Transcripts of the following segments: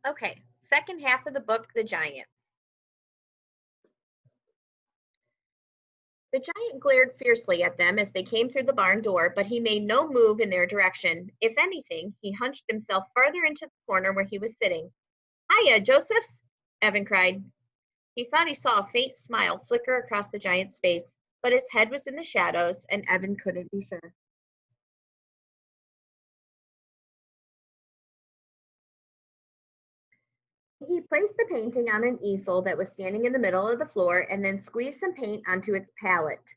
Okay, second half of the book, The Giant. The giant glared fiercely at them as they came through the barn door, but he made no move in their direction. If anything, he hunched himself farther into the corner where he was sitting. Hiya, Josephs! Evan cried. He thought he saw a faint smile flicker across the giant's face, but his head was in the shadows, and Evan couldn't be sure. He placed the painting on an easel that was standing in the middle of the floor and then squeezed some paint onto its palette.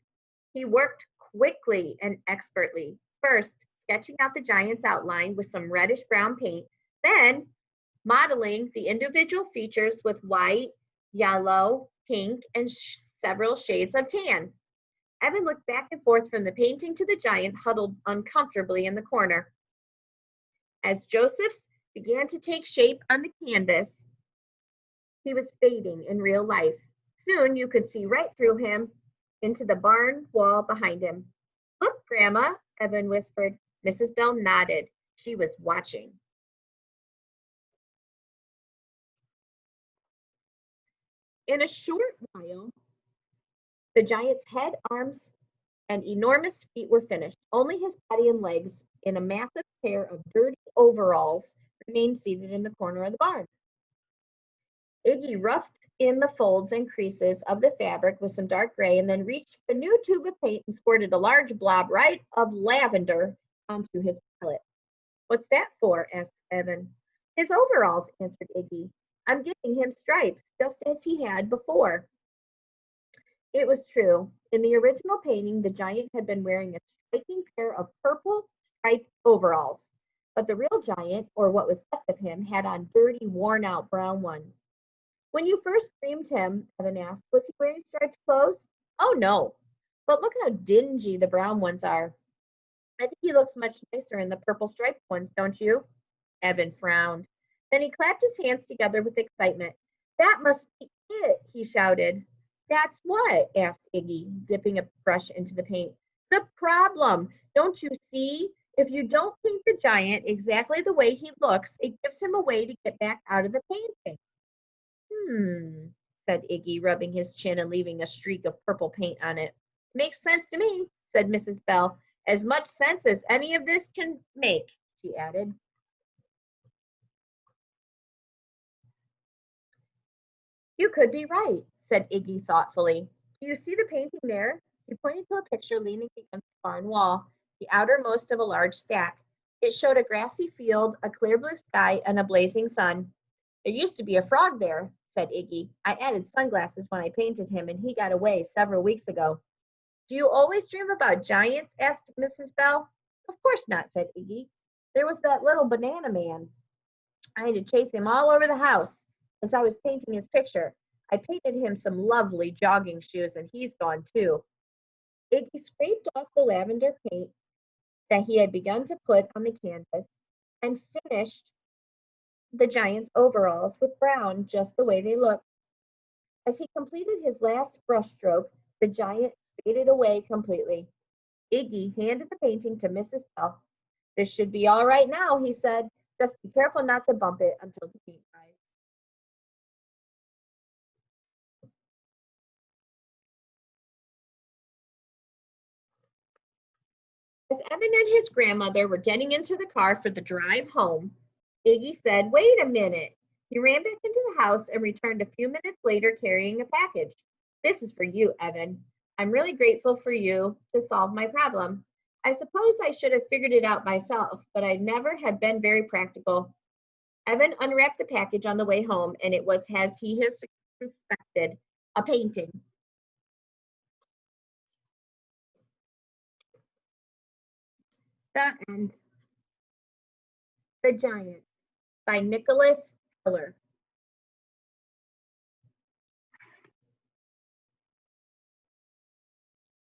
He worked quickly and expertly, first sketching out the giant's outline with some reddish brown paint, then modeling the individual features with white, yellow, pink, and several shades of tan. Evan looked back and forth from the painting to the giant huddled uncomfortably in the corner. As Joseph's began to take shape on the canvas, he was fading in real life. Soon you could see right through him into the barn wall behind him. Look, Grandma, Evan whispered. Mrs. Bell nodded. She was watching. In a short while, the giant's head, arms, and enormous feet were finished. Only his body and legs, in a massive pair of dirty overalls, remained seated in the corner of the barn. Iggy roughed in the folds and creases of the fabric with some dark gray and then reached for a new tube of paint and squirted a large blob right of lavender onto his palette. What's that for? Asked Evan. His overalls, answered Iggy. I'm giving him stripes, just as he had before. It was true. In the original painting, the giant had been wearing a striking pair of purple striped overalls, but the real giant, or what was left of him, had on dirty, worn out brown ones. When you first dreamed him, Evan asked, was he wearing striped clothes? Oh, no. But look how dingy the brown ones are. I think he looks much nicer in the purple striped ones, don't you? Evan frowned. Then he clapped his hands together with excitement. That must be it, he shouted. That's what? Asked Iggy, dipping a brush into the paint. The problem. Don't you see? If you don't paint the giant exactly the way he looks, it gives him a way to get back out of the painting. Hmm, said Iggy, rubbing his chin and leaving a streak of purple paint on it. Makes sense to me, said Mrs. Bell. As much sense as any of this can make, she added. You could be right, said Iggy thoughtfully. Do you see the painting there? He pointed to a picture leaning against the barn wall, the outermost of a large stack. It showed a grassy field, a clear blue sky, and a blazing sun. There used to be a frog there, said Iggy. I added sunglasses when I painted him, and he got away several weeks ago. Do you always dream about giants? Asked Mrs. Bell. Of course not, said Iggy. There was that little banana man. I had to chase him all over the house as I was painting his picture. I painted him some lovely jogging shoes, and he's gone too. Iggy scraped off the lavender paint that he had begun to put on the canvas and finished the giant's overalls with brown just the way they looked. As he completed his last brushstroke, the giant faded away completely. Iggy handed the painting to Mrs. Bell. This should be all right now, he said. Just be careful not to bump it until the paint dries. As Evan and his grandmother were getting into the car for the drive home, Iggy said, Wait a minute. He ran back into the house and returned a few minutes later carrying a package. This is for you, Evan. I'm really grateful for you to solve my problem. I suppose I should have figured it out myself, but I never had been very practical. Evan unwrapped the package on the way home, and it was, as he had suspected, a painting. The End. The Giant by Nicholas Hiller.